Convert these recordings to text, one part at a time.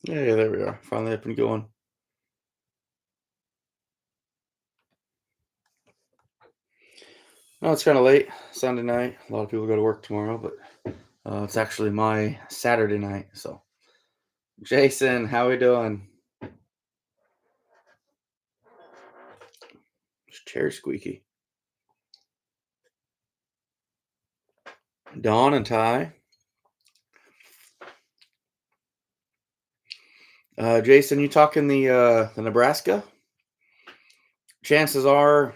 Yeah, there we are. Finally up and going. No, it's kind of late. Sunday night. A lot of people go to work tomorrow, but it's actually my Saturday night. So, Jason, how we doing? Chair squeaky. Dawn and Ty. Jason, you talking the Nebraska? Chances are,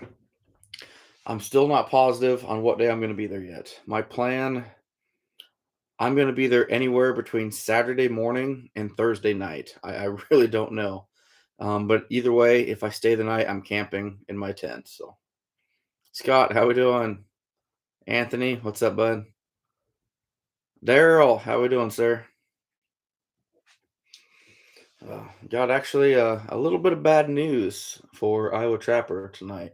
I'm still not positive on what day I'm going to be there yet. My plan, I'm going to be there anywhere between Saturday morning and Thursday night. I really don't know. But either way, if I stay the night, I'm camping in my tent. So, Scott, how we doing? Anthony, what's up, bud? Daryl, how we doing, sir? Got actually a little bit of bad news for Iowa Trapper tonight.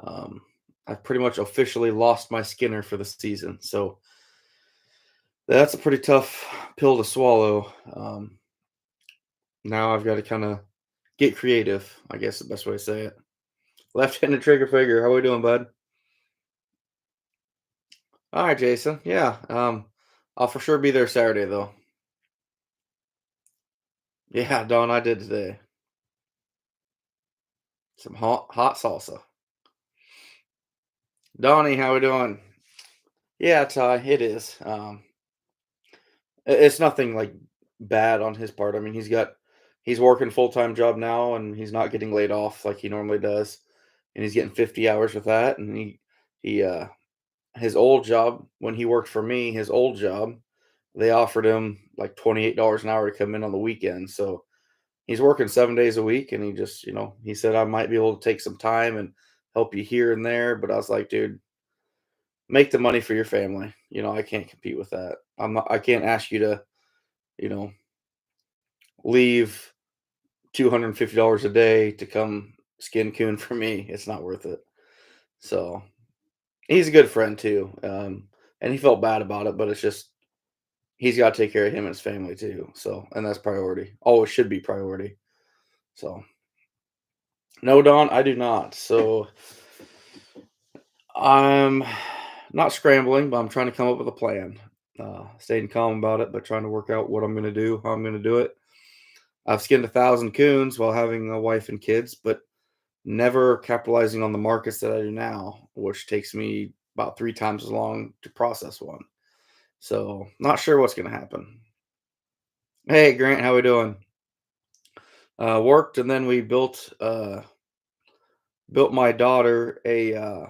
Um, I've pretty much officially lost my Skinner for the season, so that's a pretty tough pill to swallow. Now I've got to kind of get creative, I guess the best way to say it. Left-handed trigger figure, how we doing, bud? All right, Jason. Yeah, I'll for sure be there Saturday though. Yeah, Don, I did today. Some hot salsa. Donnie, how we doing? Yeah, Ty, it is. It's nothing like bad on his part. I mean, he's working full time job now, and he's not getting laid off like he normally does, and he's getting 50 hours with that. And he his old job when he worked for me, his old job, they offered him like $28 an hour to come in on the weekend. So he's working 7 days a week, and he just he said I might be able to take some time and help you here and there, but I was like, dude, make the money for your family. I can't compete with that. I can't ask you to, you know, leave $250 a day to come skin coon for me. It's not worth it. So he's a good friend too. And he felt bad about it, but it's just he's got to take care of him and his family too. So, and that's priority. Always should be priority. So, no, Don, I do not. So I'm not scrambling, but I'm trying to come up with a plan. Staying calm about it, but trying to work out what I'm going to do, how I'm going to do it. I've skinned 1,000 coons while having a wife and kids, but never capitalizing on the markets that I do now, which takes me about 3 times as long to process one. So not sure what's going to happen. Hey Grant, how we doing? Worked and then we built my daughter a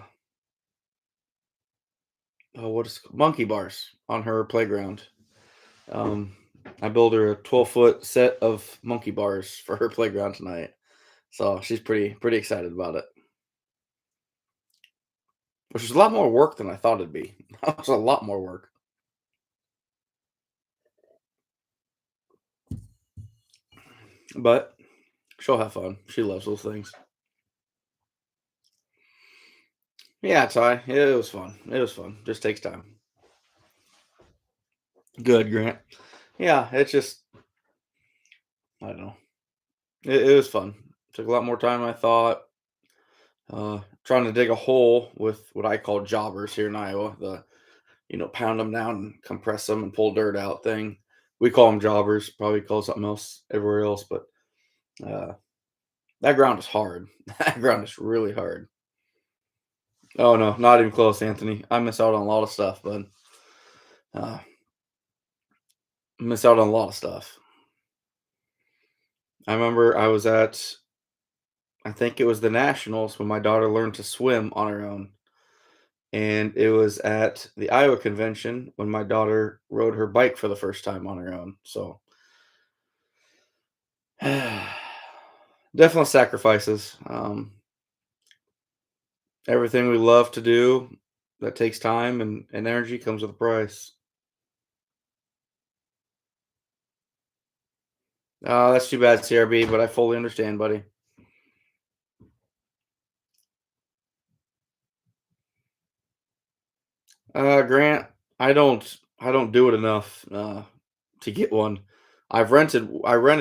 what is it called? Monkey bars on her playground. Um, I built her a 12-foot set of monkey bars for her playground tonight. So she's pretty excited about it, which is a lot more work than I thought it'd be. That was a lot more work, but she'll have fun. She loves those things. Yeah, Ty. It was fun. It was fun. Just takes time. Good, Grant. Yeah, it's just I don't know. It was fun. Took a lot more time than I thought. Trying to dig a hole with what I call jobbers here in Iowa. Pound them down and compress them and pull dirt out thing. We call them jobbers. Probably call it something else everywhere else, but uh, that ground is hard. That ground is really hard. Oh no, not even close, Anthony. I miss out on a lot of stuff, but uh, miss out on a lot of stuff. I remember I think it was the Nationals when my daughter learned to swim on her own. And it was at the Iowa convention when my daughter rode her bike for the first time on her own. So definitely sacrifices. Everything we love to do that takes time and energy comes with a price. That's too bad, CRB, but I fully understand, buddy. Grant, I don't do it enough to get one. I rented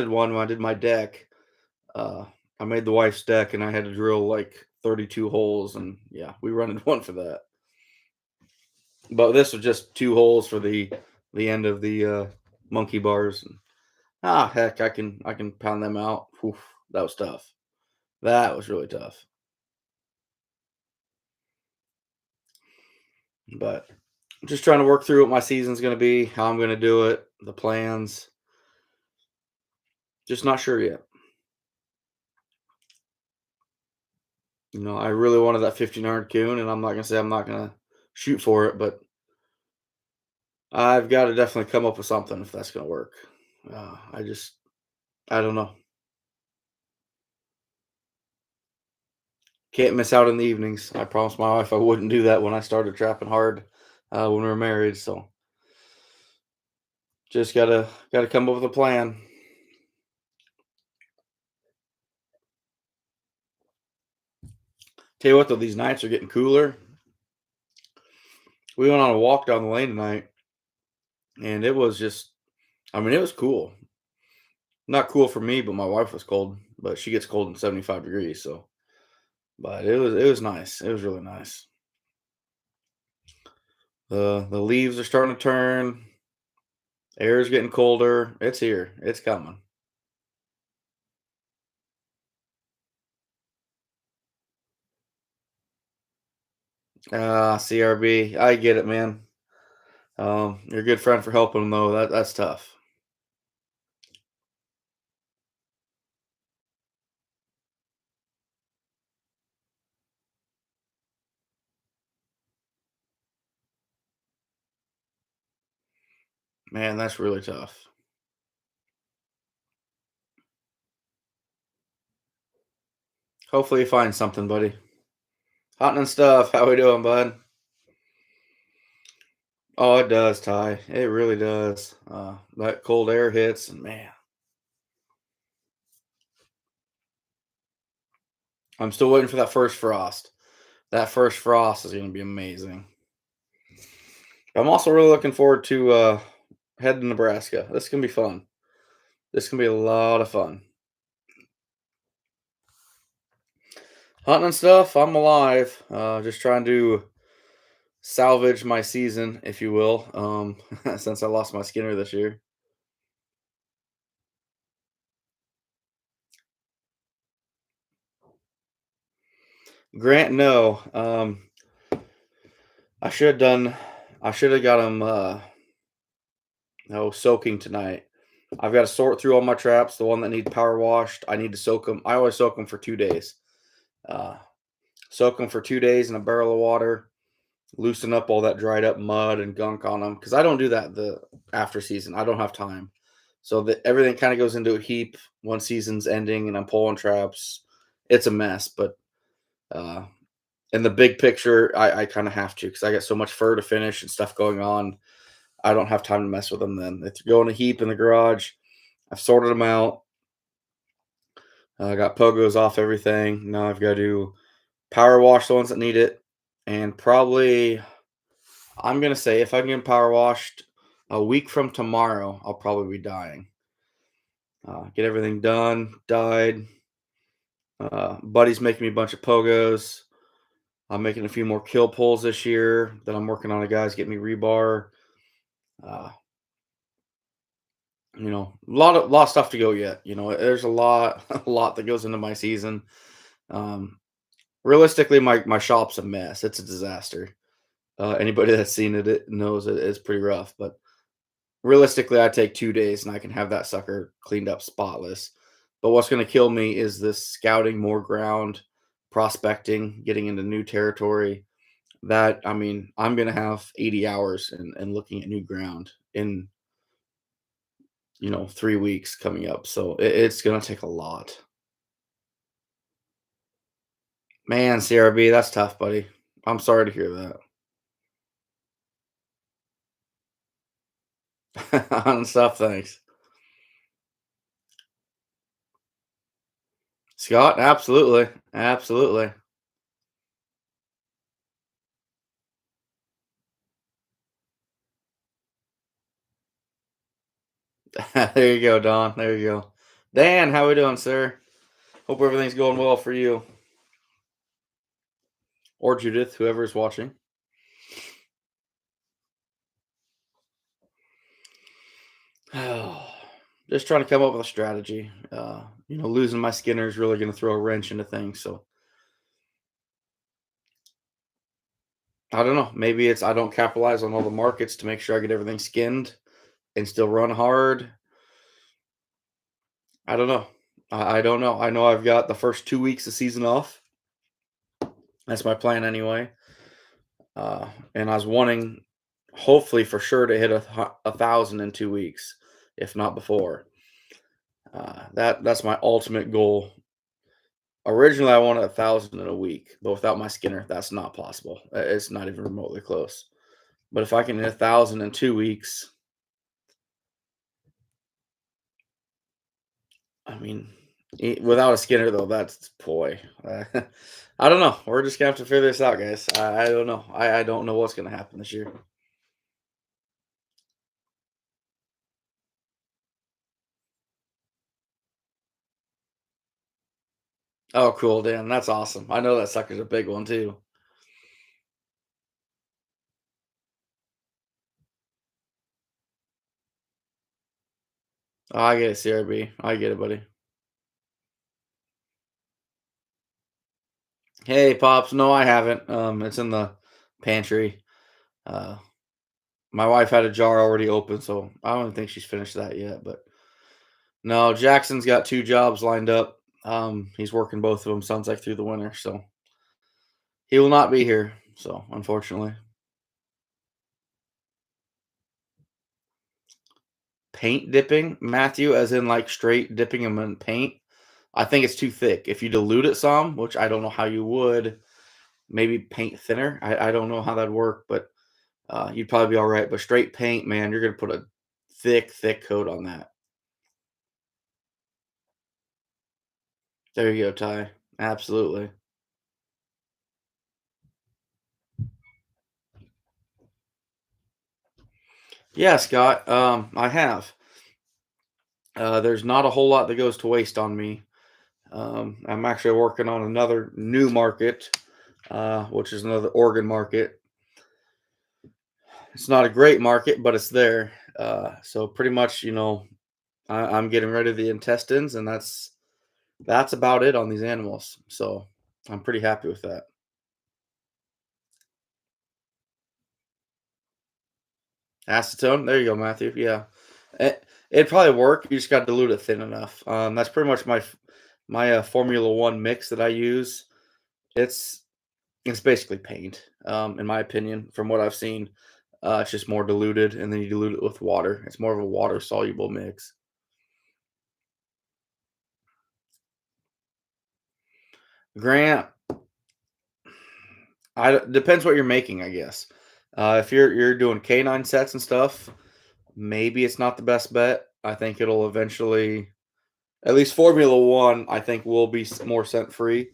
one when I did my deck. Uh, I made the wife's deck and I had to drill like 32 holes and yeah, we rented one for that. But this was just 2 holes for the end of the monkey bars and heck, I can pound them out. Oof, that was tough. That was really tough. But I'm just trying to work through what my season's going to be, how I'm going to do it, the plans. Just not sure yet. I really wanted that 1500 coon, and I'm not going to say I'm not going to shoot for it, but I've got to definitely come up with something if that's going to work. I don't know. Can't miss out in the evenings. I promised my wife I wouldn't do that when I started trapping hard when we were married. So just gotta come up with a plan. Tell you what though, these nights are getting cooler. We went on a walk down the lane tonight, and it was just, I mean, it was cool. Not cool for me, but my wife was cold. But she gets cold in 75 degrees. So, but it was nice. It was really nice. The leaves are starting to turn. Air is getting colder. It's here. It's coming. CRB. I get it, man. You're a good friend for helping them though. That's tough. Man, that's really tough. Hopefully you find something, buddy. Hunting and stuff. How we doing, bud? Oh, it does, Ty. It really does. That cold air hits, and man, I'm still waiting for that first frost. That first frost is going to be amazing. I'm also really looking forward to heading to Nebraska. This can be fun. This can be a lot of fun. Hunting and stuff. I'm alive. Just trying to salvage my season, if you will. Since I lost my Skinner this year. Grant, no. I should have done. I should have got him. No soaking tonight. I've got to sort through all my traps. The one that needs power washed, I need to soak them. I always soak them for 2 days. Uh, Soak them for 2 days in a barrel of water. Loosen up all that dried up mud and gunk on them because I don't do that the after season. I don't have time. So that everything kind of goes into a heap when season's ending and I'm pulling traps. It's a mess, but uh, in the big picture, I kind of have to because I got so much fur to finish and stuff going on. I don't have time to mess with them. Then it's going a heap in the garage. I've sorted them out. I got pogos off everything. Now I've got to power wash the ones that need it, and probably I'm gonna say if I can get power washed a week from tomorrow, I'll probably be dying. Get everything done, dyed. Buddy's making me a bunch of pogos. I'm making a few more kill pulls this year that I'm working on. A guys get me rebar. Uh, a lot of stuff to go yet. There's a lot, a lot that goes into my season. Um, Realistically, my shop's a mess. It's a disaster. Anybody that's seen it knows it's pretty rough. But realistically, I take 2 days and I can have that sucker cleaned up spotless. But what's going to kill me is this scouting more ground, prospecting, getting into new territory. That I mean, I'm going to have 80 hours and looking at new ground in 3 weeks coming up. So it's going to take a lot. Man, CRB, that's tough, buddy. I'm sorry to hear that. On stuff, thanks. Scott, absolutely. Absolutely. There you go, Don. There you go. Dan, how we doing, sir? Hope everything's going well for you. Or Judith, whoever's watching. Just trying to come up with a strategy. Losing my Skinner is really going to throw a wrench into things. So I don't know. Maybe it's I don't capitalize on all the markets to make sure I get everything skinned and still run hard. I don't know. I don't know. I know I've got the first 2 weeks of season off. That's my plan anyway. And I was wanting, hopefully for sure, to hit a thousand in 2 weeks, if not before. That's my ultimate goal. Originally, I wanted 1,000 in a week, but without my Skinner, that's not possible. It's not even remotely close. But if I can hit 1,000 in 2 weeks, I mean, without a Skinner though, that's boy. I don't know. We're just gonna have to figure this out, guys. I don't know. I don't know what's gonna happen this year. Oh, cool, Dan. That's awesome. I know that sucker's a big one too. Oh, I get it, CRB. I get it, buddy. Hey, pops. No, I haven't. It's in the pantry. Uh, my wife had a jar already open, so I don't think she's finished that yet. But no, Jackson's got 2 jobs lined up. He's working both of them. Sounds like through the winter, so he will not be here. So unfortunately, paint dipping, Matthew, as in like straight dipping them in paint. I think it's too thick. If you dilute it some, which I don't know how you would, maybe paint thinner. I don't know how that'd work, but you'd probably be all right. But straight paint, man, you're gonna put a thick, thick coat on that. There you go, Ty. Absolutely. Yeah, Scott. I have. There's not a whole lot that goes to waste on me. I'm actually working on another new market, which is another organ market. It's not a great market, but it's there. So pretty much, I'm getting rid of the intestines, and that's about it on these animals. So I'm pretty happy with that. Acetone, there you go, Matthew. Yeah, it'd probably work. You just got to dilute it thin enough. That's pretty much my Formula One mix that I use. It's it's basically paint, in my opinion, from what I've seen. It's just more diluted, and then you dilute it with water. It's more of a water soluble mix. Grant, depends what you're making, I guess. If you're doing canine sets and stuff, maybe it's not the best bet. I think it'll eventually, at least Formula One, I think will be more scent free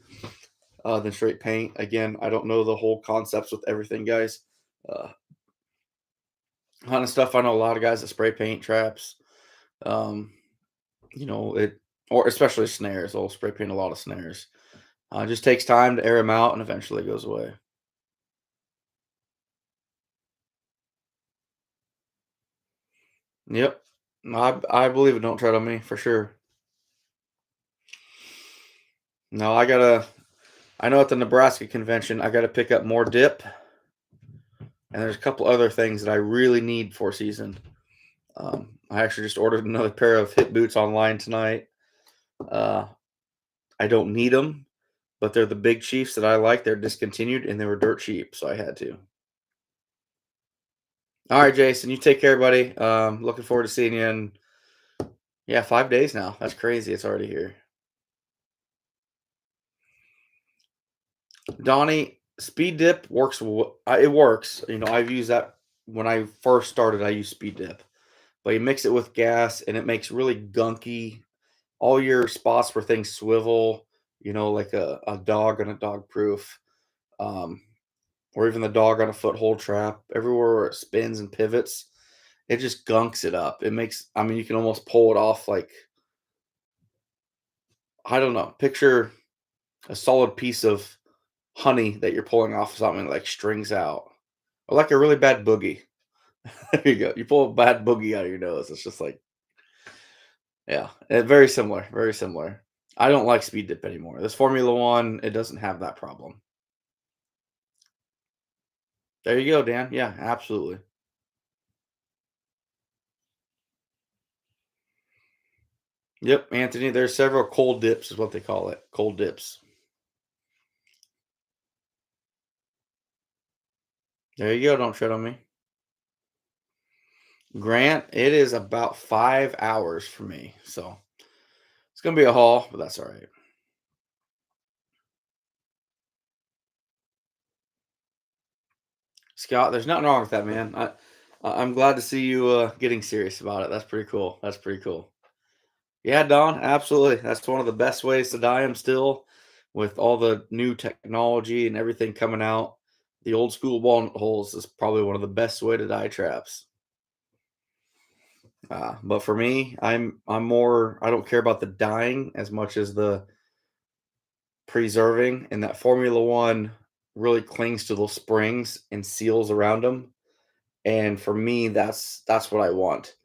than straight paint. Again, I don't know the whole concepts with everything, guys. Uh, Hunting stuff, I know a lot of guys that spray paint traps. Um, it or especially snares. They'll spray paint a lot of snares. It just takes time to air them out, and eventually it goes away. Yep, I believe it. Don't tread on me for sure. No, I gotta. I know at the Nebraska convention, I gotta pick up more dip, and there's a couple other things that I really need for season. I actually just ordered another pair of hit boots online tonight. Uh, I don't need them, but they're the big Chiefs that I like. They're discontinued and they were dirt cheap, so I had to. All right, Jason, you take care, buddy. Looking forward to seeing you in, yeah, 5 days now. That's crazy. It's already here. Donnie, speed dip works. It works. I've used that when I first started. I used speed dip, but you mix it with gas and it makes really gunky. All your spots where things swivel, like a dog on a dog proof, um, or even the dog on a foothold trap, everywhere where it spins and pivots, it just gunks it up. It makes I mean, you can almost pull it off like I don't know, picture a solid piece of honey that you're pulling off something like strings out. Or like a really bad boogie. There you go. You pull a bad boogie out of your nose. It's just like, yeah, very similar. Very similar. I don't like speed dip anymore. This Formula One, it doesn't have that problem. There you go, Dan. Yeah, absolutely. Yep, Anthony. There's several cold dips, is what they call it. Cold dips. There you go. Don't tread on me. Grant, it is about 5 hours for me. So it's gonna be a haul, but that's all right. Scott, there's nothing wrong with that, man. I'm glad to see you getting serious about it. That's pretty cool. That's pretty cool. Yeah, Don, absolutely. That's one of the best ways to dye them still with all the new technology and everything coming out. The old school walnut holes is probably one of the best way to dye traps. But for me, I'm more I don't care about the dyeing as much as the preserving, and that Formula One really clings to those springs and seals around them. And for me, that's what I want.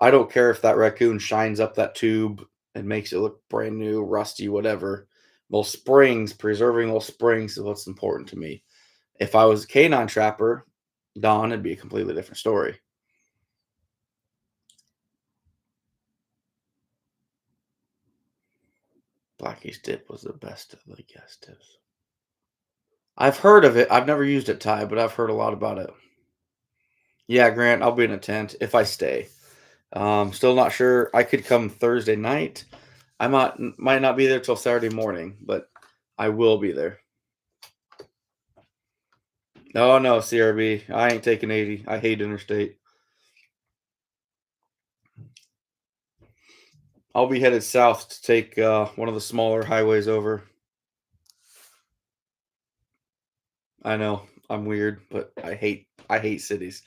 I don't care if that raccoon shines up that tube and makes it look brand new, rusty, whatever. Those springs, preserving those springs is what's important to me. If I was a canine trapper, Don, it'd be a completely different story. Blackie's dip was the best of the guest tips. I've heard of it. I've never used it, Ty, but I've heard a lot about it. Yeah, Grant, I'll be in a tent if I stay. Still not sure. I could come Thursday night. I might not be there till Saturday morning, but I will be there. Oh no, CRB. I ain't taking 80. I hate interstate. I'll be headed south to take one of the smaller highways over. I know I'm weird, but I hate cities.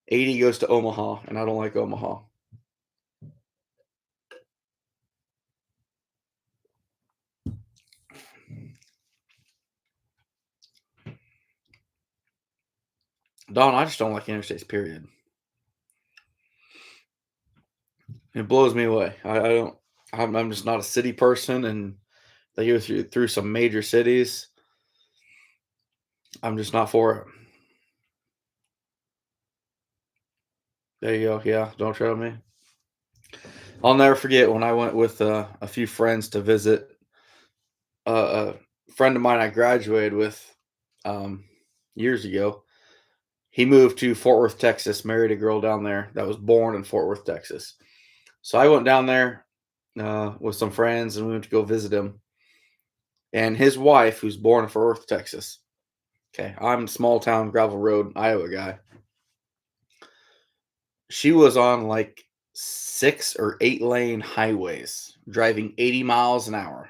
80 goes to Omaha, and I don't like Omaha. Don, I just don't like interstates. Period. It blows me away. I don't. I'm just not a city person, and they go through some major cities. I'm just not for it. There you go. Yeah, don't tread on me. I'll never forget when I went with a few friends to visit a friend of mine I graduated with um, years ago. He moved to Fort Worth, Texas, married a girl down there that was born in Fort Worth, Texas. So I went down there with some friends and we went to go visit him. And his wife, who's born in Fort Worth, Texas. Okay, I'm small town gravel road Iowa guy. She was on like 6 or 8 lane highways, driving 80 miles an hour.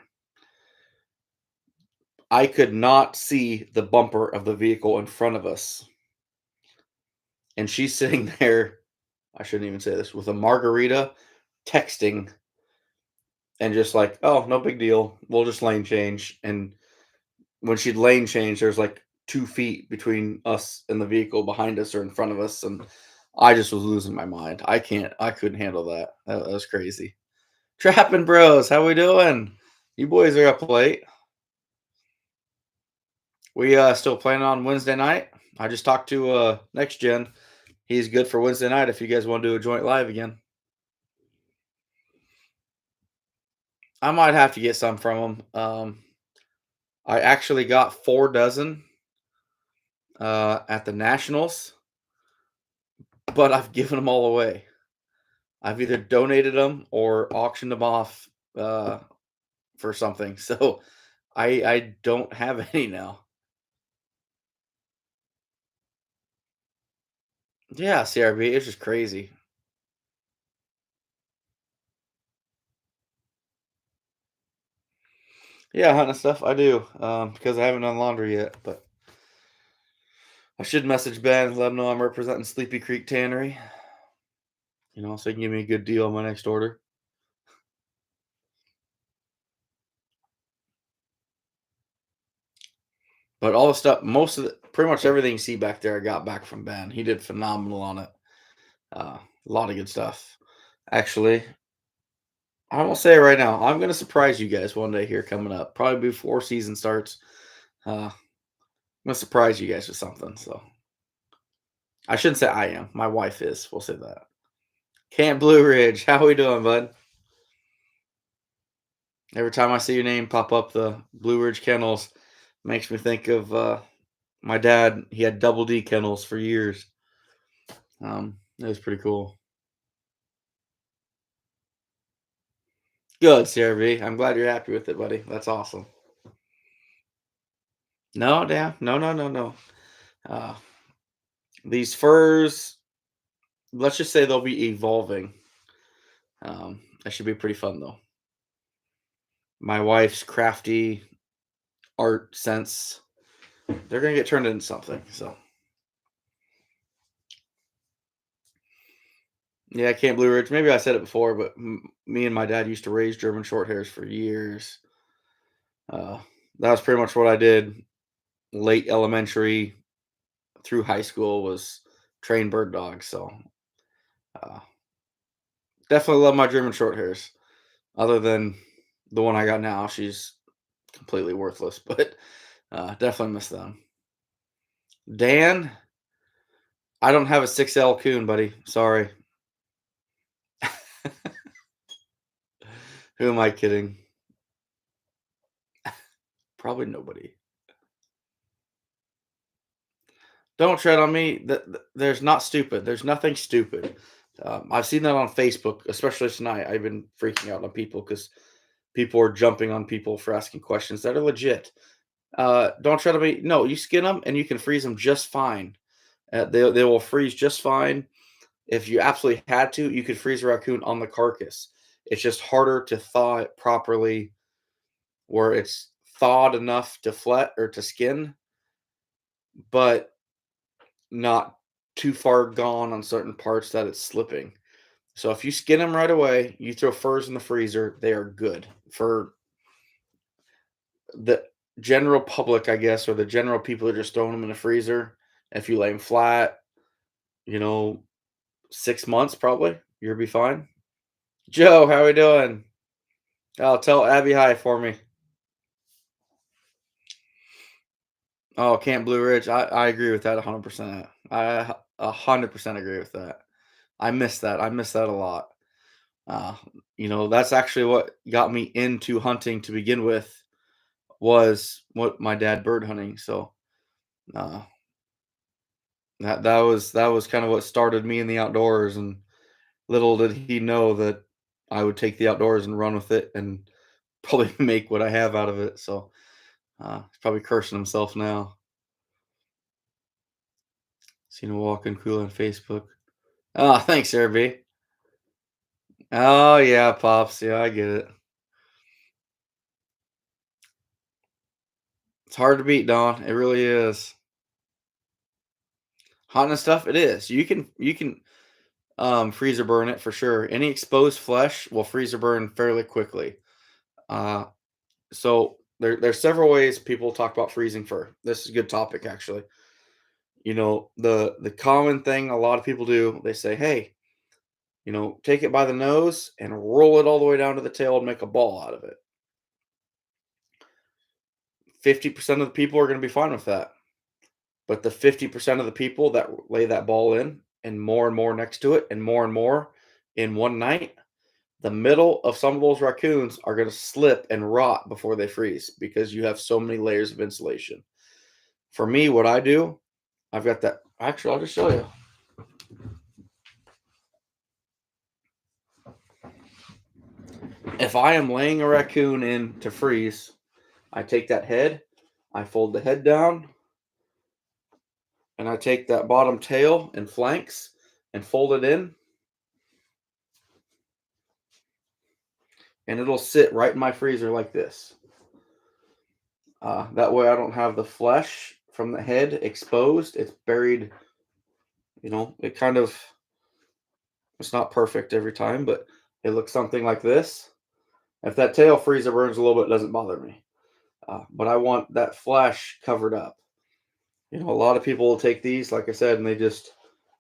I could not see the bumper of the vehicle in front of us. And she's sitting there, I shouldn't even say this, with a margarita, texting, and just like, oh, no big deal. We'll just lane change. And when she'd lane change, there's like 2 feet between us and the vehicle behind us or in front of us. And I just was losing my mind. I couldn't handle that. That was crazy. Trapping bros, how we doing? You boys are up late. We still planning on Wednesday night. I just talked to next gen. He's good for Wednesday night if you guys want to do a joint live again. I might have to get some from him. I actually got 4 dozen at the Nationals, but I've given them all away. I've either donated them or auctioned them off for something. So I don't have any now. Yeah, CRB, it's just crazy. Yeah, hunting stuff I do because I haven't done laundry yet, but I should message Ben and let him know I'm representing Sleepy Creek Tannery. So you can give me a good deal on my next order. But all the stuff, most of the, pretty much everything you see back there, I got back from Ben. He did phenomenal on it. A lot of good stuff. Actually, I will say it right now, I'm gonna surprise you guys one day here coming up, probably before season starts. I'm gonna surprise you guys with something. So I shouldn't say I am. My wife is. We'll say that. Camp Blue Ridge, how we doing, bud? Every time I see your name pop up, the Blue Ridge Kennels makes me think of my dad. He had Double D Kennels for years. It was pretty cool. Good, CRV. I'm glad you're happy with it, buddy. That's awesome. No, damn, no, no, no, no. Uh, these furs, let's just say they'll be evolving. That should be pretty fun though. My wife's crafty art sense, they're gonna get turned into something. So yeah, Camp Blue Ridge. Maybe I said it before, but me and my dad used to raise German short hairs for years. Uh, that was pretty much what I did. Late elementary through high school was train bird dogs. So uh, definitely love my German short hairs. Other than the one I got now, she's completely worthless, but definitely miss them. Dan, I don't have a 6L coon, buddy. Sorry. Who am I kidding? Probably nobody. Don't tread on me. There's not stupid. There's nothing stupid. I've seen that on Facebook, especially tonight. I've been freaking out on people because people are jumping on people for asking questions that are legit. Don't tread on me. No, you skin them and you can freeze them just fine. They will freeze just fine. If you absolutely had to, you could freeze a raccoon on the carcass. It's just harder to thaw it properly where it's thawed enough to flet or to skin, but not too far gone on certain parts that it's slipping. So if you skin them right away, you throw furs in the freezer, they are good. For the general public, I guess, or the general people that are just throwing them in the freezer, if you lay them flat, you know, 6 months probably, you'll be fine. Joe, how we doing? Oh, tell Abby hi for me. Oh, Camp Blue Ridge. I agree with that 100%. I 100% agree with that. I miss that. I miss that a lot. Uh, that's actually what got me into hunting to begin with was what my dad bird hunting. So uh, that was kind of what started me in the outdoors. And little did he know that I would take the outdoors and run with it and probably make what I have out of it. So he's probably cursing himself now. Seen him walking cool on Facebook. Oh, thanks, Airbnb. Oh yeah, pops. Yeah, I get it. It's hard to beat, Don. It really is. Hot and stuff. It is. You can freezer burn it for sure. Any exposed flesh will freezer burn fairly quickly. Uh, so there's several ways people talk about freezing fur. This is a good topic actually. The common thing a lot of people do, they say, hey, take it by the nose and roll it all the way down to the tail and make a ball out of it. 50% of the people are going to be fine with that. But the 50% of the people that lay that ball in and more next to it and more in one night, the middle of some of those raccoons are going to slip and rot before they freeze because you have so many layers of insulation. For me, what I do, I've got that. Actually, I'll just show you. If I am laying a raccoon in to freeze, I take that head, I fold the head down, and I take that bottom tail and flanks and fold it in, and it'll sit right in my freezer like this. That way, I don't have the flesh from the head exposed. It's buried. It kind of It's not perfect every time, but it looks something like this. If that tail freezer burns a little bit, it doesn't bother me. But I want that flesh covered up. A lot of people will take these, like I said, and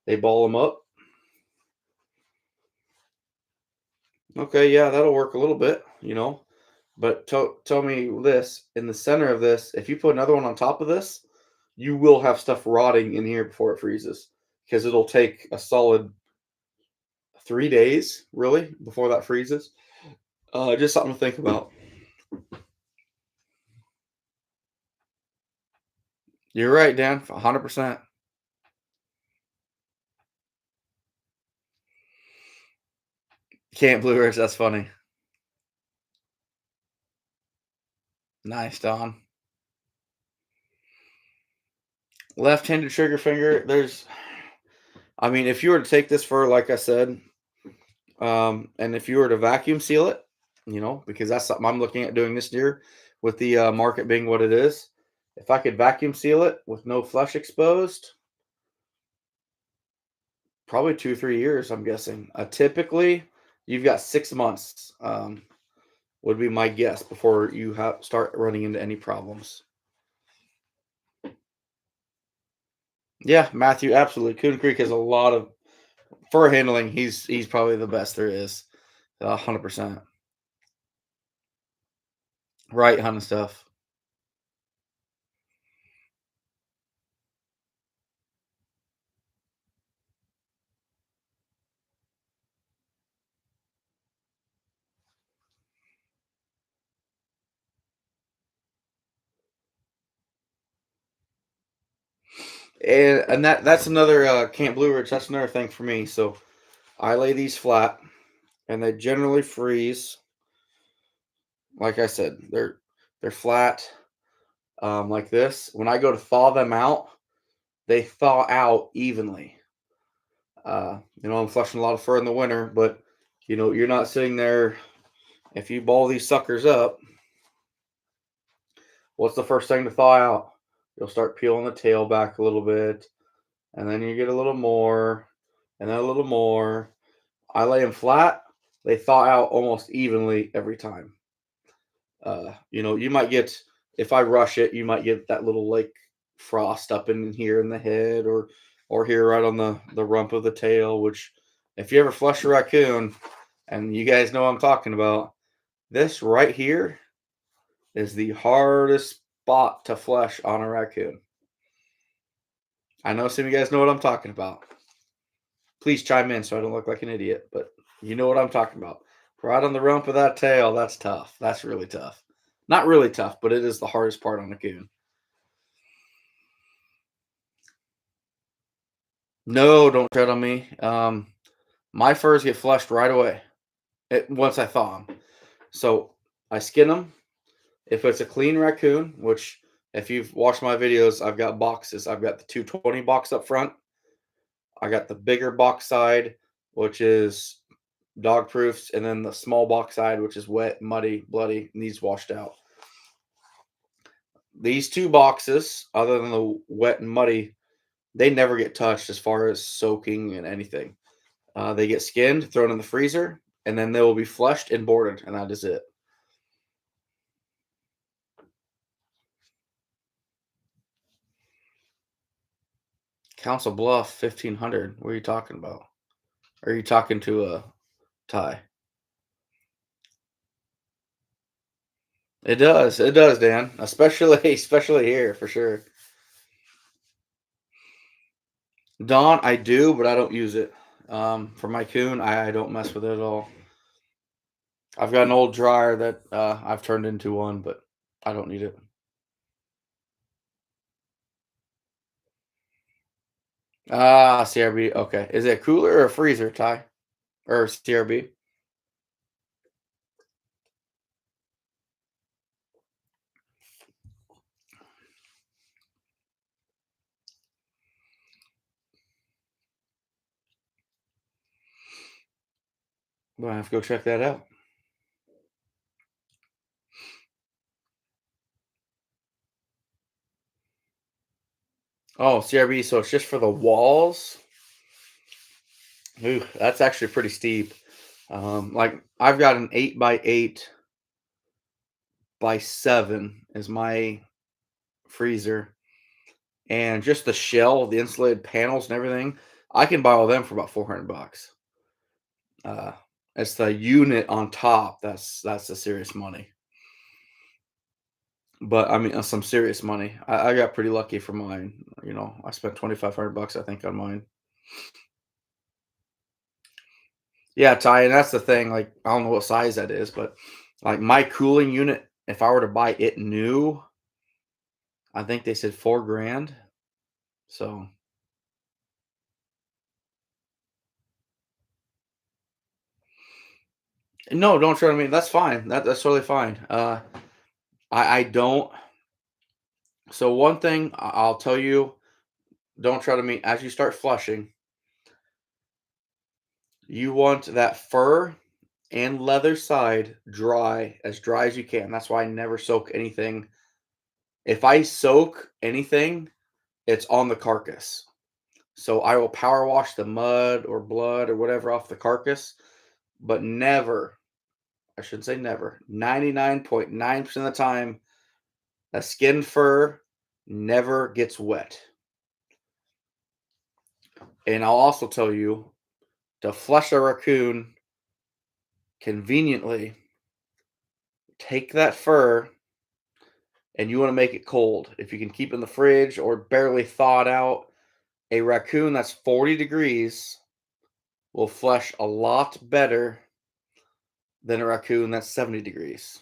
they ball them up. Okay, yeah, that'll work a little bit. But tell me this, in the center of this, if you put another one on top of this, you will have stuff rotting in here before it freezes because it'll take a solid 3 days, really, before that freezes. Just something to think about. You're right, Dan. 100%. Can't Blu-rays. That's funny. Nice, Don. Left-handed trigger finger. I mean, if you were to take this for, like I said, and if you were to vacuum seal it, because that's something I'm looking at doing this year with the market being what it is. If I could vacuum seal it with no flesh exposed, probably 2 3 years, I'm guessing. Typically, you've got 6 months, would be my guess before you start running into any problems. Yeah, Matthew, absolutely. Coon Creek has a lot of fur handling. He's probably the best there is. 100%. Right, hunting stuff. And that's another Camp Blue Ridge. That's another thing for me. So I lay these flat, and they generally freeze. Like I said, they're flat, like this. When I go to thaw them out, they thaw out evenly. I'm flushing a lot of fur in the winter, but you're not sitting there. If you ball these suckers up, what's the first thing to thaw out? You'll start peeling the tail back a little bit, and then you get a little more, and then a little more. I lay them flat; they thaw out almost evenly every time. You might get, if I rush it, you might get that little like frost up in here in the head, or here right on the rump of the tail. Which, if you ever flush a raccoon, and you guys know what I'm talking about, this right here is the hardest spot to flush on a raccoon. I know some of you guys know what I'm talking about. Please chime in so I don't look like an idiot, but you know what I'm talking about. Right on the rump of that tail, that's tough. That's really tough. Not really tough, but it is the hardest part on a coon. No, don't tread on me. My furs get flushed right away once I thaw them. So I skin them. If it's a clean raccoon, which if you've watched my videos, I've got boxes. I've got the 220 box up front. I got the bigger box side, which is dog proofs, and then the small box side, which is wet, muddy, bloody, needs washed out. These two boxes, other than the wet and muddy, they never get touched as far as soaking and anything. They get skinned, thrown in the freezer, and then they will be flushed and boarded, and that is it. Council Bluff 1500. What are you talking about? Are you talking to a Ty? It does. It does, Dan. Especially here for sure. Dawn, I do, but I don't use it. For my coon, I don't mess with it at all. I've got an old dryer that I've turned into one, but I don't need it. Ah, CRB. Okay. Is it a cooler or a freezer, Ty? Or CRB? Well, I have to go check that out. Oh, CRB. So it's just for the walls. Ooh, that's actually pretty steep. Like I've got an 8x8 by 7 is my freezer, and just the shell, the insulated panels and everything, I can buy all them for about 400 bucks. Uh, it's the unit on top that's the serious money. But I mean, some serious money. I got pretty lucky for mine. I spent 2,500 bucks, I think, on mine. Yeah, Ty, and that's the thing. Like, I don't know what size that is, but like my cooling unit, if I were to buy it new, I think they said 4 grand. So no, don't try to me. That's fine. That's totally fine. I don't. So one thing I'll tell you, don't try to me as you start flushing. You want that fur and leather side dry as you can. That's why I never soak anything. If I soak anything, it's on the carcass. So I will power wash the mud or blood or whatever off the carcass, but never, I shouldn't say never, 99.9% of the time, a skin fur never gets wet. And I'll also tell you to flush a raccoon conveniently, take that fur and you want to make it cold. If you can keep it in the fridge or barely thawed out, a raccoon that's 40 degrees will flesh a lot better than a raccoon that's 70 degrees.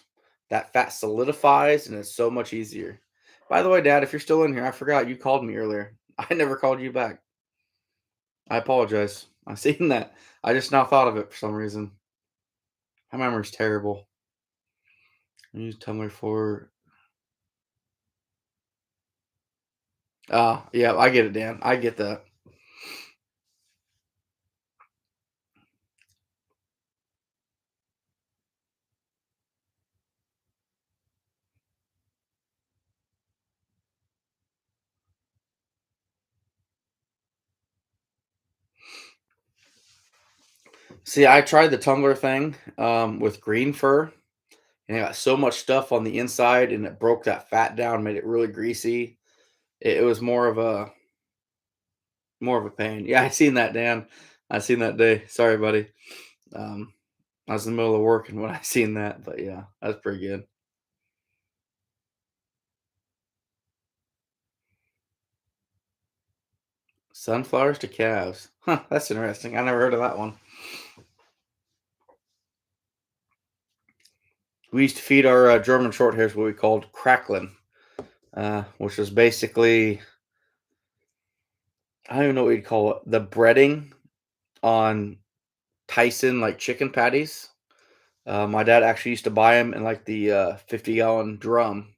That fat solidifies and it's so much easier. By the way, Dad, if you're still in here, I forgot you called me earlier. I never called you back. I apologize. I seen that. I just now thought of it for some reason. My memory's terrible. Use Tumblr for. Ah, yeah, I get it, Dan. I get that. See, I tried the Tumblr thing with green fur, and it got so much stuff on the inside, and it broke that fat down, made it really greasy. It was more of a pain. Yeah, I seen that, Dan. I seen that day. Sorry, buddy. Um, I was in the middle of working when I seen that, but yeah, that's pretty good. Sunflowers to calves. Huh, that's interesting. I never heard of that one. We used to feed our German short hairs what we called cracklin, which was basically, I don't even know what you'd call it, the breading on Tyson like chicken patties. My dad actually used to buy them in like the 50-gallon drum,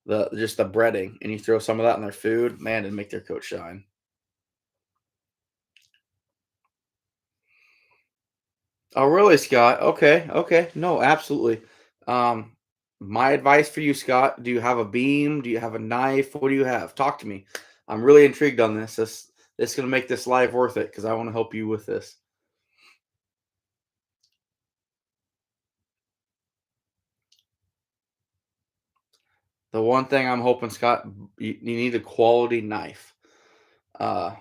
the just the breading, and you throw some of that in their food, man, it'd make their coat shine. Oh, really, Scott? Okay, okay. No, absolutely. Um, my advice for you, Scott, do you have a beam? Do you have a knife? What do you have? Talk to me. I'm really intrigued on this. This is gonna make this live worth it because I want to help you with this. The one thing I'm hoping, Scott, you need a quality knife. Uh,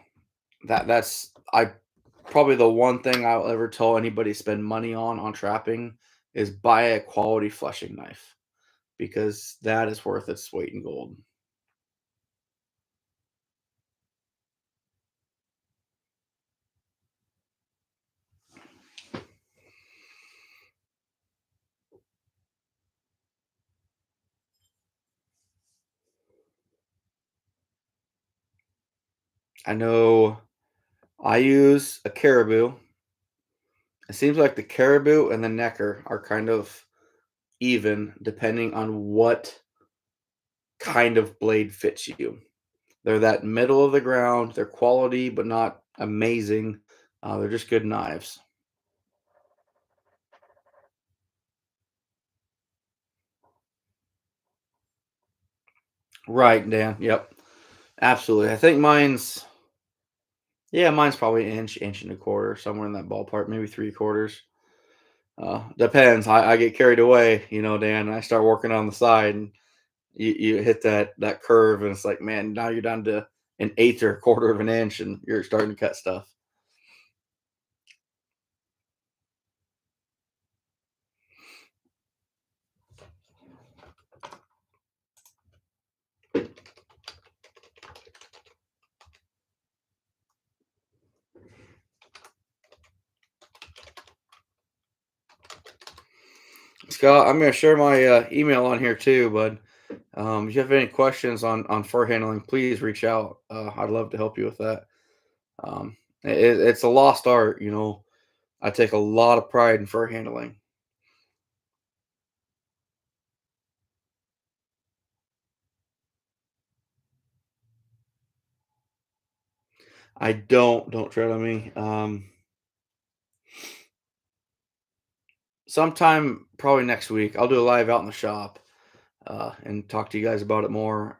that's I probably the one thing I'll ever tell anybody to spend money on trapping is buy a quality flushing knife because that is worth its weight in gold. I know I use a caribou. It seems like the caribou and the necker are kind of even depending on what kind of blade fits you. They're that middle of the ground. They're quality, but not amazing. They're just good knives. Right, Dan. Yep. Absolutely. I think mine's, Yeah, mine's probably an inch, inch and a quarter, somewhere in that ballpark, maybe 3/4. Depends. I get carried away, Dan, and I start working on the side, and you hit that curve, and it's like, man, now you're down to an eighth or a quarter of an inch, and you're starting to cut stuff. Scott, I'm going to share my email on here too, bud. If you have any questions on fur handling, please reach out. I'd love to help you with that. It's a lost art. I take a lot of pride in fur handling. I don't tread on me. Sometime probably next week, I'll do a live out in the shop and talk to you guys about it more.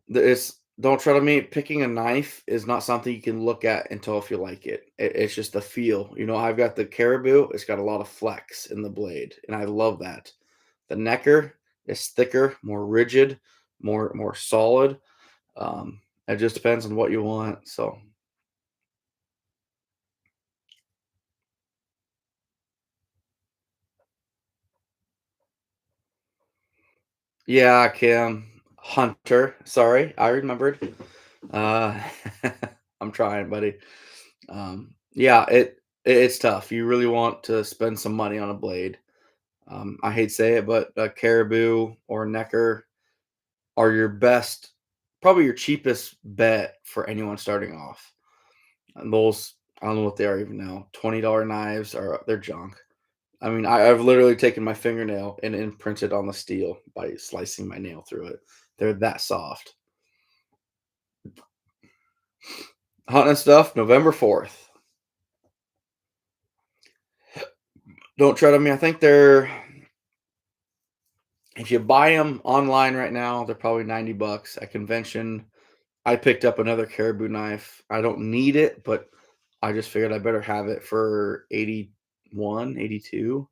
It's don't tread on me. Picking a knife is not something you can look at and tell if you like it. It's just a feel. I've got the Caribou. It's got a lot of flex in the blade, and I love that. The Necker is thicker, more rigid, more solid. It just depends on what you want. So yeah, Kim Hunter. Sorry, I remembered. Uh, I'm trying, buddy. Yeah, it's tough. You really want to spend some money on a blade. I hate to say it, but a Caribou or Necker are your best, probably your cheapest bet for anyone starting off. And those, I don't know what they are even now. $20 knives are they're junk. I mean, I've literally taken my fingernail and imprinted on the steel by slicing my nail through it. They're that soft. Hunting stuff, November 4th. Don't tread on me. I think they're if you buy them online right now, they're probably 90 bucks. At convention, I picked up another Caribou knife. I don't need it, but I just figured I better have it for 81, 82.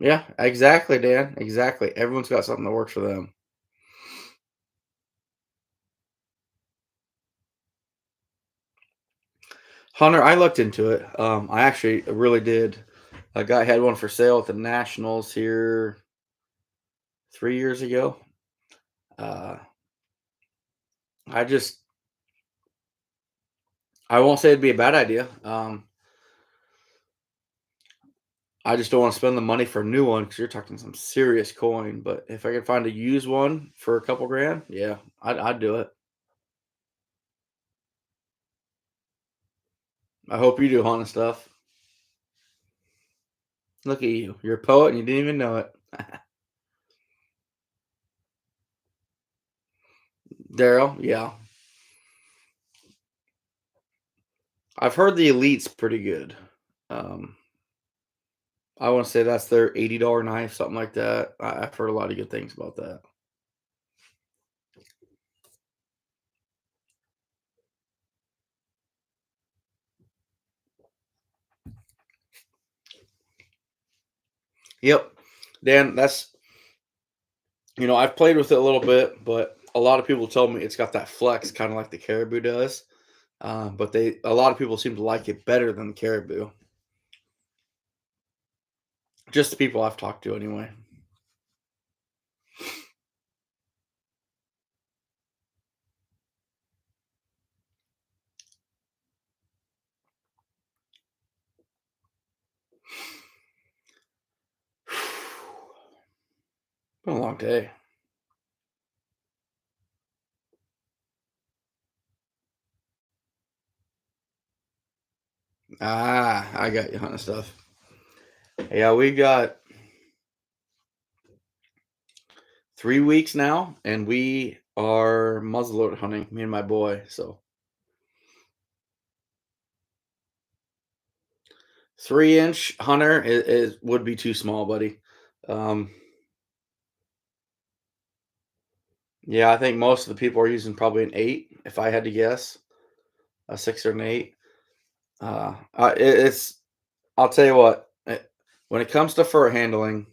Yeah, exactly, Dan. Exactly. Everyone's got something that works for them. Hunter, I looked into it. I actually really did. A guy had one for sale at the Nationals here 3 years ago. Uh, I just, I won't say it'd be a bad idea. I just don't want to spend the money for a new one because you're talking some serious coin. But if I could find a used one for a couple grand, yeah, I'd do it. I hope you do haunted stuff. Look at you. You're a poet and you didn't even know it. Daryl, yeah. I've heard the Elite's pretty good. Um, I want to say that's their $80 knife, something like that. I've heard a lot of good things about that. Yep. Dan, I've played with it a little bit, but a lot of people tell me it's got that flex, kind of like the Caribou does. But a lot of people seem to like it better than the Caribou. Just the people I've talked to, anyway. Been a long day. Ah, I got you hunting stuff. Yeah, we got 3 weeks now, and we are muzzleloader hunting. Me and my boy. So 3 inch hunter is would be too small, buddy. Um, Yeah, I think most of the people are using probably an 8, if I had to guess, a 6 or an 8. It's I'll tell you what, when it comes to fur handling,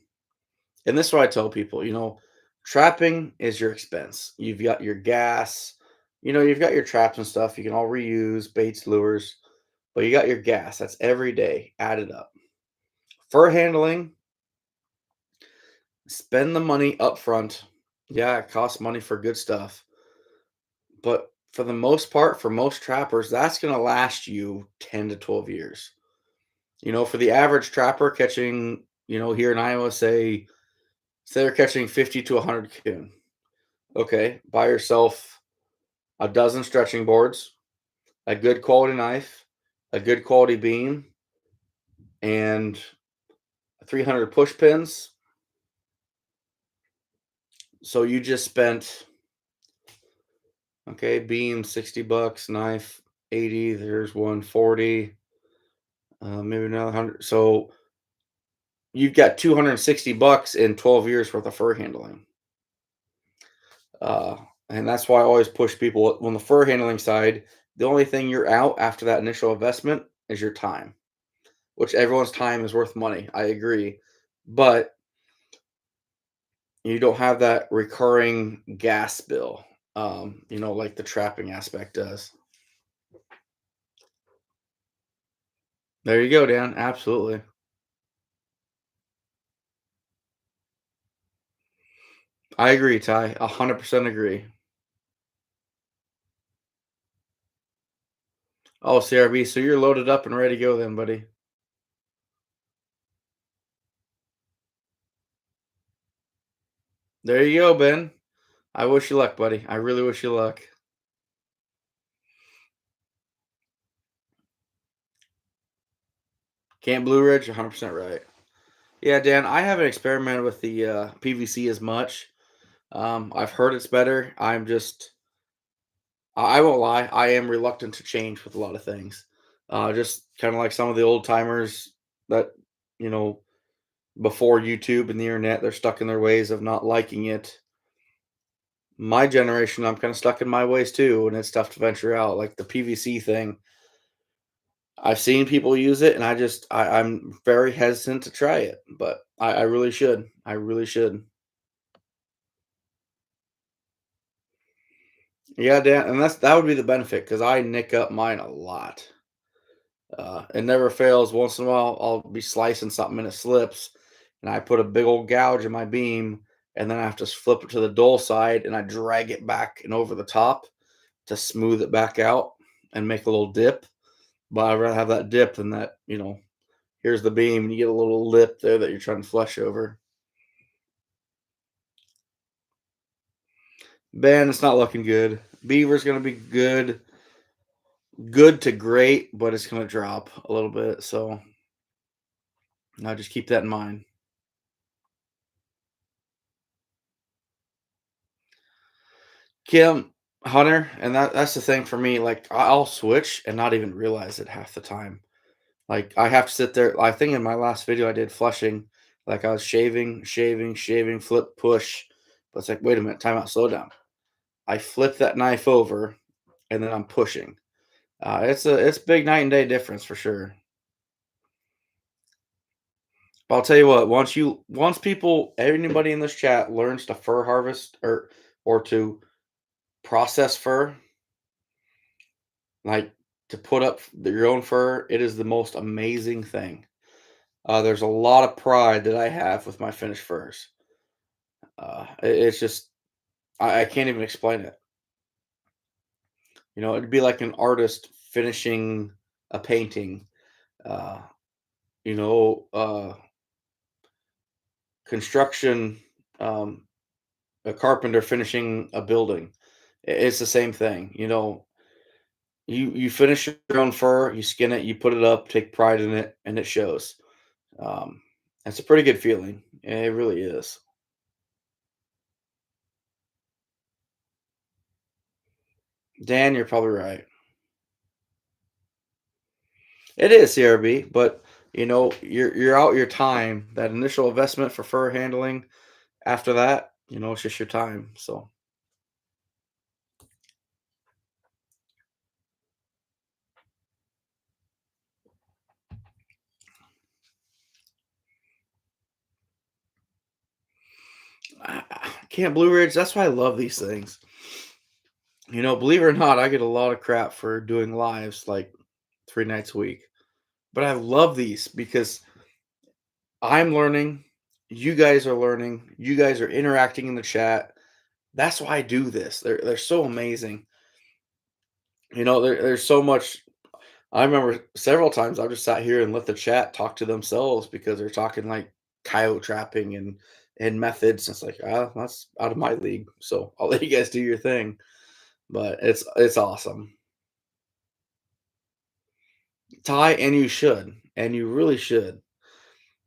and this is what I tell people, trapping is your expense. You've got your gas, you've got your traps and stuff. You can all reuse baits, lures, but you got your gas. That's every day added up. Fur handling, spend the money up front. Yeah, it costs money for good stuff, but for the most part, for most trappers, that's going to last you 10 to 12 years. For the average trapper catching, here in Iowa, say they're catching 50 to 100 coon. Okay, buy yourself a dozen stretching boards, a good quality knife, a good quality beam, and 300 push pins. So you just spent, okay, beam $60, knife 80, there's 140, maybe another 100. So you've got $260 in 12 years worth of fur handling. Uh, and that's why I always push people on the fur handling side. The only thing you're out after that initial investment is your time, which everyone's time is worth money. I agree. But you don't have that recurring gas bill, like the trapping aspect does. There you go, Dan. Absolutely. I agree, Ty. 100% agree. Oh, CRB. So you're loaded up and ready to go then, buddy. There you go, Ben. I wish you luck, buddy. I really wish you luck. Camp Blue Ridge, 100% right. Yeah, Dan, I haven't experimented with the PVC as much. I've heard it's better. I won't lie, I am reluctant to change with a lot of things. Just kind of like some of the old timers that, you know, before YouTube and the internet, they're stuck in their ways of not liking it. My generation, I'm kind of stuck in my ways too, and it's tough to venture out. Like the PVC thing, I've seen people use it, and I'm very hesitant to try it, but I really should. I really should. Yeah, Dan, and that would be the benefit because I nick up mine a lot. It never fails. Once in a while, I'll be slicing something and it slips, and I put a big old gouge in my beam, and then I have to flip it to the dull side, and I drag it back and over the top to smooth it back out and make a little dip. But I'd rather have that dip than that. Here's the beam, and you get a little lip there that you're trying to flush over. Ben, it's not looking good. Beaver's gonna be good to great, but it's gonna drop a little bit. So now just keep that in mind. Kim, Hunter, and that's the thing for me. Like I'll switch and not even realize it half the time. Like I have to sit there. I think in my last video I did flushing, like I was shaving, shaving, shaving, flip, push. But it's like, wait a minute, time out, slow down. I flip that knife over, and then I'm pushing. It's big night and day difference for sure. But I'll tell you what, once people anybody in this chat learns to fur harvest or to process fur, like to put up your own fur, it is the most amazing thing. There's a lot of pride that I have with my finished furs. It's just I can't even explain it. It'd be like an artist finishing a painting. Uh, you know, construction, um, a carpenter finishing a building. It's the same thing. You finish your own fur, you skin it, you put it up, take pride in it, and it shows. Um, it's a pretty good feeling. It really is. Dan, you're probably right. It is CRB, but you're out your time. That initial investment for fur handling. After that, it's just your time. So Camp Blue Ridge, that's why I love these things. Believe it or not, I get a lot of crap for doing lives like 3 nights a week. But I love these because I'm learning, you guys are learning, you guys are interacting in the chat. That's why I do this. They're so amazing. There's so much. I remember several times I've just sat here and let the chat talk to themselves because they're talking like coyote trapping and methods. It's like, that's out of my league. So I'll let you guys do your thing. But it's awesome. Ty, and you should. And you really should.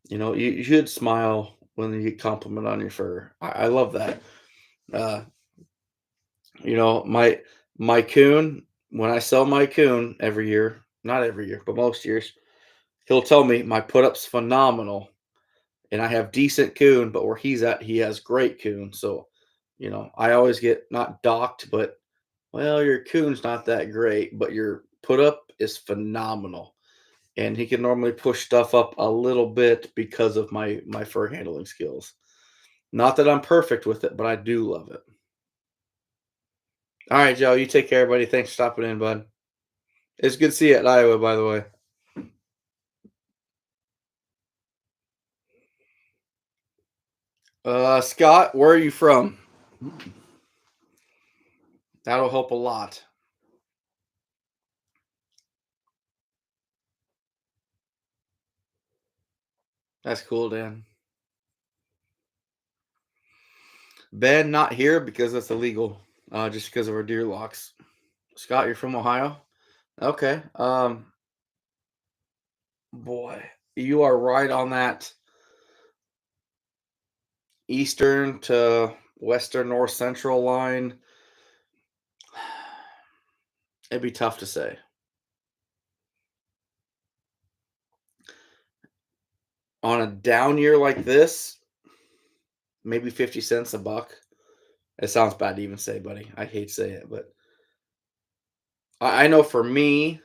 You should smile when you get compliment on your fur. I love that. Uh, my coon, when I sell my coon every year, not every year, but most years, he'll tell me my put up's phenomenal and I have decent coon, but where he's at, he has great coon. So, I always get not docked, but well, your coon's not that great, but your put up is phenomenal. And he can normally push stuff up a little bit because of my fur handling skills. Not that I'm perfect with it, but I do love it. All right, Joe, you take care, buddy. Thanks for stopping in, bud. It's good to see you at Iowa, by the way. Scott, where are you from? That'll help a lot. That's cool, Dan. Ben, not here because that's illegal. Just because of our deer locks. Scott, you're from Ohio? Okay. Boy, you are right on that eastern to western north central line. It'd be tough to say. On a down year like this, maybe 50 cents a buck. It sounds bad to even say, buddy. I hate to say it, but I know for me,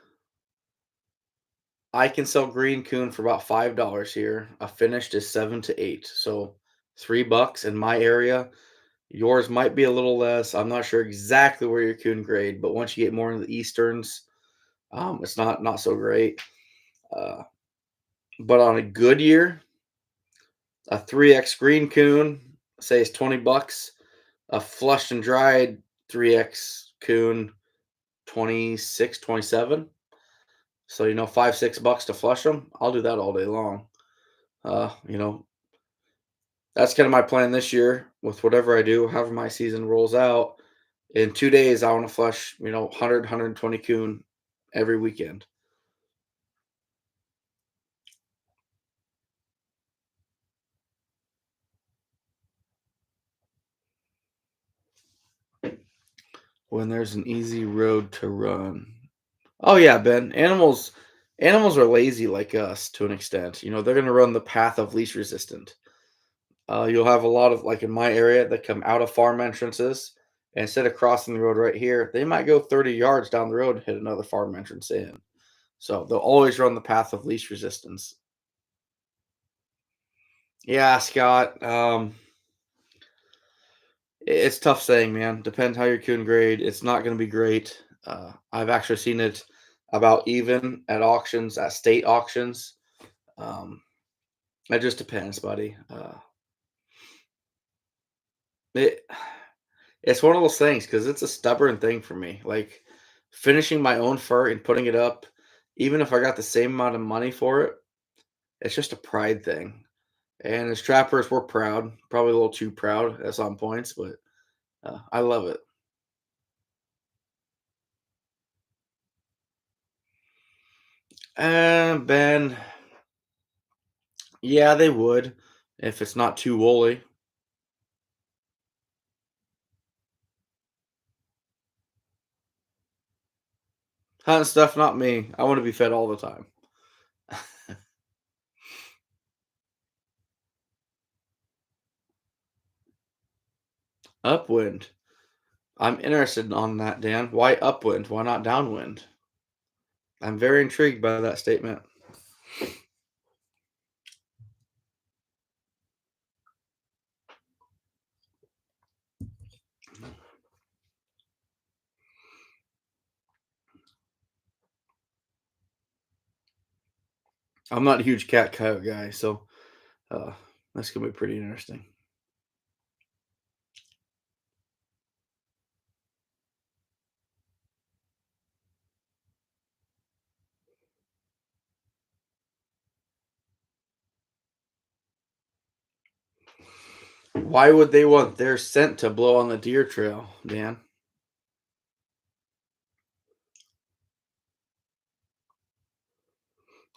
I can sell green coon for about $5 here. A finished is 7 to 8. So $3 in my area. Yours might be a little less. I'm not sure exactly where your coon grade, but once you get more into the easterns, it's not so great. Uh, but on a good year, a 3x green coon, say it's $20. A flushed and dried 3x coon, 26, 27. So 5, $6 to flush them. I'll do that all day long. Uh, you know, that's kind of my plan this year with whatever I do, however my season rolls out. In 2 days, I want to flush, 100, coon every weekend. When there's an easy road to run. Oh yeah, Ben. Animals are lazy like us to an extent. They're going to run the path of least resistant. You'll have a lot of, like in my area, that come out of farm entrances. And instead of crossing the road right here, they might go 30 yards down the road and hit another farm entrance in. So they'll always run the path of least resistance. Yeah, Scott. It's tough saying, man. Depends how your coon grade. It's not going to be great. I've actually seen it about even at auctions, at state auctions. Um, it just depends, buddy. It it's one of those things because it's a stubborn thing for me. Like finishing my own fur and putting it up, even if I got the same amount of money for it, it's just a pride thing. And as trappers, we're proud, probably a little too proud at some points, but I love it. And Ben, yeah, they would if it's not too woolly. Hunting stuff, not me. I want to be fed all the time. Upwind. I'm interested on that, Dan. Why upwind? Why not downwind? I'm very intrigued by that statement. I'm not a huge cat coyote guy, so uh, that's gonna be pretty interesting. Why would they want their scent to blow on the deer trail, Dan?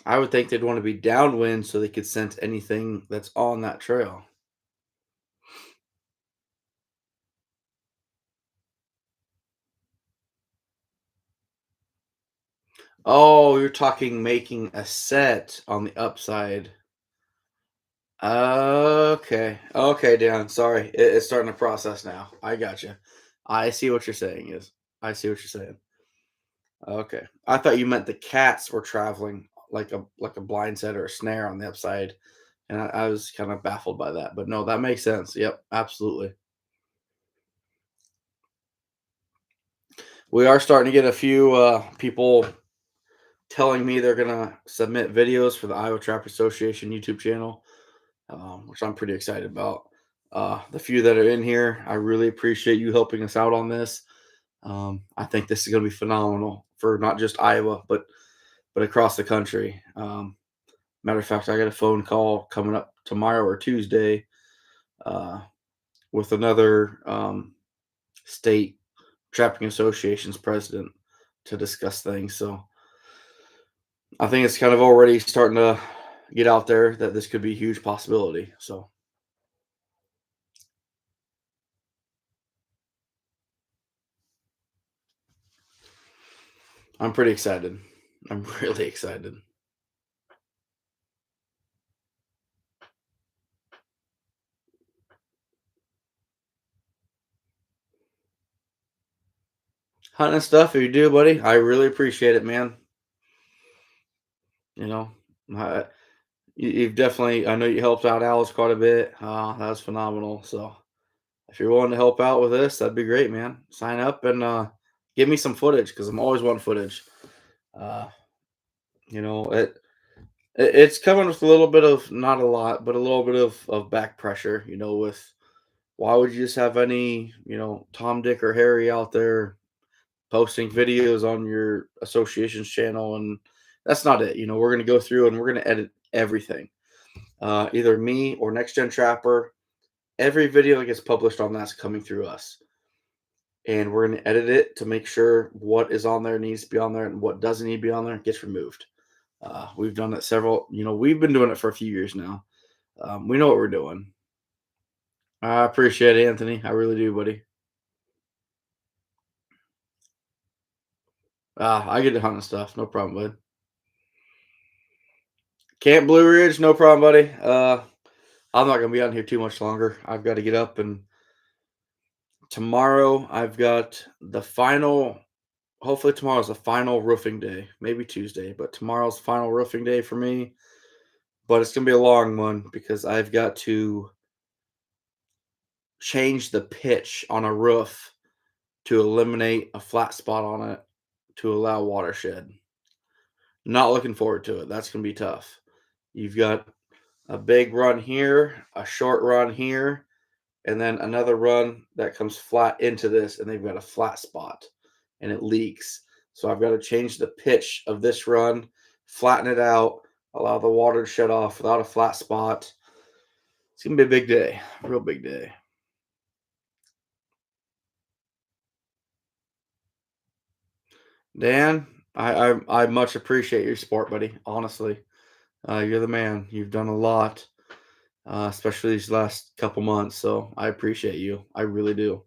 I would think they'd want to be downwind so they could sense anything that's on that trail. Oh, you're talking making a set on the upside. Okay. Okay, Dan. Sorry. It's starting to process now. I got you. I see what you're saying is. I see what you're saying. Okay. I thought you meant the cats were traveling like a blind set or a snare on the upside. And I was kind of baffled by that. But no, that makes sense. Yep, absolutely. We are starting to get a few people telling me they're gonna submit videos for the Iowa Trap Association YouTube channel, which I'm pretty excited about. The few that are in here, I really appreciate you helping us out on this. I think this is gonna be phenomenal for not just Iowa, but across the country. Matter of fact, I got a phone call coming up tomorrow or Tuesday uh, with another state trapping association's president to discuss things. So I think it's kind of already starting to get out there that this could be a huge possibility. So I'm pretty excited. I'm really excited. Hunting stuff, if you do, buddy, I really appreciate it, man. You know, I, you've definitely, I know you helped out Alice quite a bit. That was phenomenal. So if you're willing to help out with this, that'd be great, man. Sign up and give me some footage because I'm always wanting footage. Uh, you know, it's coming with a little bit of, not a lot, but a little bit of back pressure. You know, with why would you just have any, Tom, Dick, or Harry out there posting videos on your association's channel? And that's not it. We're going to go through and we're going to edit everything. Either me or Next Gen Trapper, every video that gets published on that's coming through us. And we're going to edit it to make sure what is on there needs to be on there and what doesn't need to be on there gets removed. We've done it we've been doing it for a few years now. We know what we're doing. I appreciate it, Anthony. I really do, buddy. I get to hunt and stuff. No problem, bud. Camp Blue Ridge, no problem, buddy. I'm not gonna be on here too much longer. I've got to get up, and tomorrow I've got the final. Hopefully tomorrow's the final roofing day. Maybe Tuesday, but tomorrow's final roofing day for me. But it's gonna be a long one because I've got to change the pitch on a roof to eliminate a flat spot on it to allow watershed. Not looking forward to it. That's gonna be tough. You've got a big run here, a short run here, and then another run that comes flat into this, and they've got a flat spot and it leaks. So I've got to change the pitch of this run, flatten it out, allow the water to shut off without a flat spot. It's gonna be a big day, a real big day. Dan, I much appreciate your support, buddy. Honestly, you're the man. You've done a lot, especially these last couple months. So I appreciate you. I really do.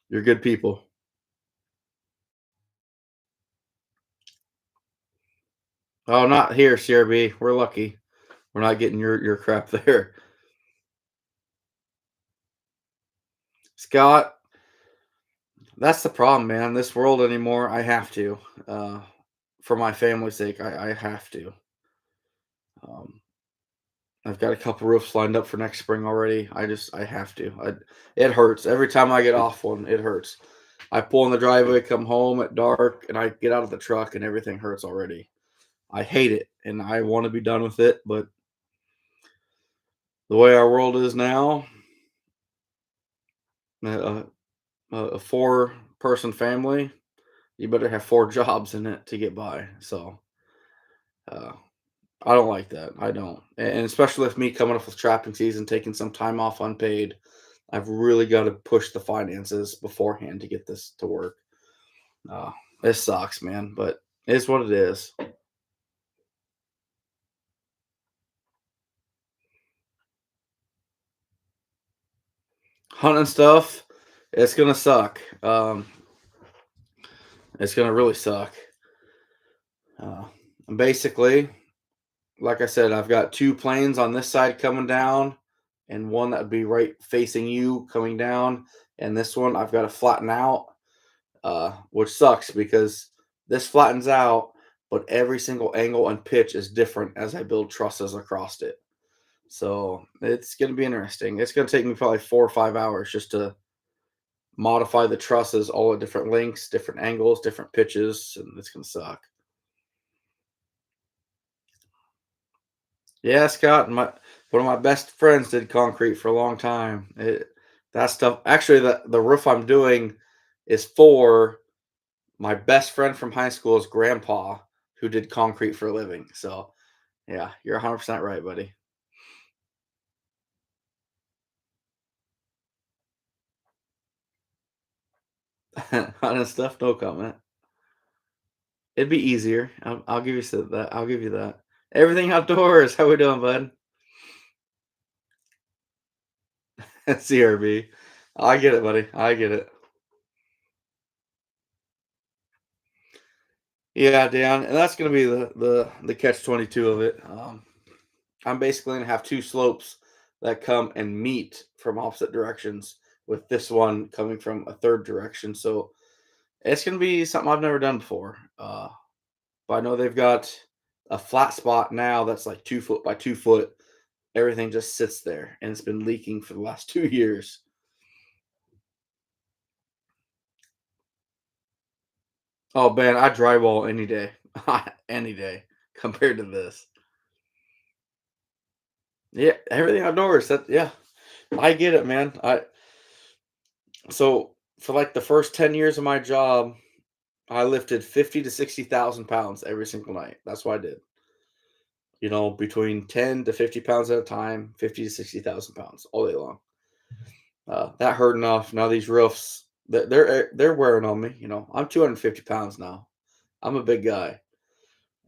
You're good people. Oh, not here, CRB. We're lucky. We're not getting your crap there. Scott, that's the problem, man. This world anymore, I have to. Uh, for my family's sake, I have to. Um, I've got a couple roofs lined up for next spring already. I have to. It hurts. Every time I get off one, it hurts. I pull in the driveway, come home at dark, and I get out of the truck and everything hurts already. I hate it, and I want to be done with it. But the way our world is now, a, a four-person family, you better have four jobs in it to get by. So uh, I don't like that. I don't, and especially with me coming up with trapping season, taking some time off unpaid, I've really got to push the finances beforehand to get this to work. Uh, it sucks, man, but it's what it is. Hunting stuff, it's gonna suck. It's gonna really suck. Uh, Basically, like I said, I've got two planes on this side coming down, and one that would be right facing you coming down, and this one I've got to flatten out, which sucks because this flattens out, but every single angle and pitch is different as I build trusses across it. So it's going to be interesting. It's going to take me probably 4 or 5 hours just to modify the trusses all at different lengths, different angles, different pitches, and it's going to suck. Yeah, Scott, one of my best friends did concrete for a long time. That stuff, actually, the roof I'm doing is for my best friend from high school's grandpa who did concrete for a living. So, yeah, you're 100% right, buddy. On his stuff, no comment. It'd be easier. I'll give you that. I'll give you that. Everything outdoors. How we doing, bud? CRB. I get it, buddy. I get it. Yeah, Dan, and that's gonna be the catch 22 of it. I'm basically gonna have two slopes that come and meet from opposite directions, with this one coming from a third direction. So it's gonna be something I've never done before. But I know they've got a flat spot now that's like 2 foot by 2 foot. Everything just sits there, and it's been leaking for the last 2 years. Oh man, I drywall any day, any day compared to this. Yeah, everything outdoors. That yeah, I get it, man. I so for like the first 10 years of my job, I lifted 50 to 60,000 pounds every single night. That's what I did. Between 10 to 50 pounds at a time, 50 to 60,000 pounds all day long. That hurt enough. Now these roofs, they're wearing on me. I'm 250 pounds now. I'm a big guy,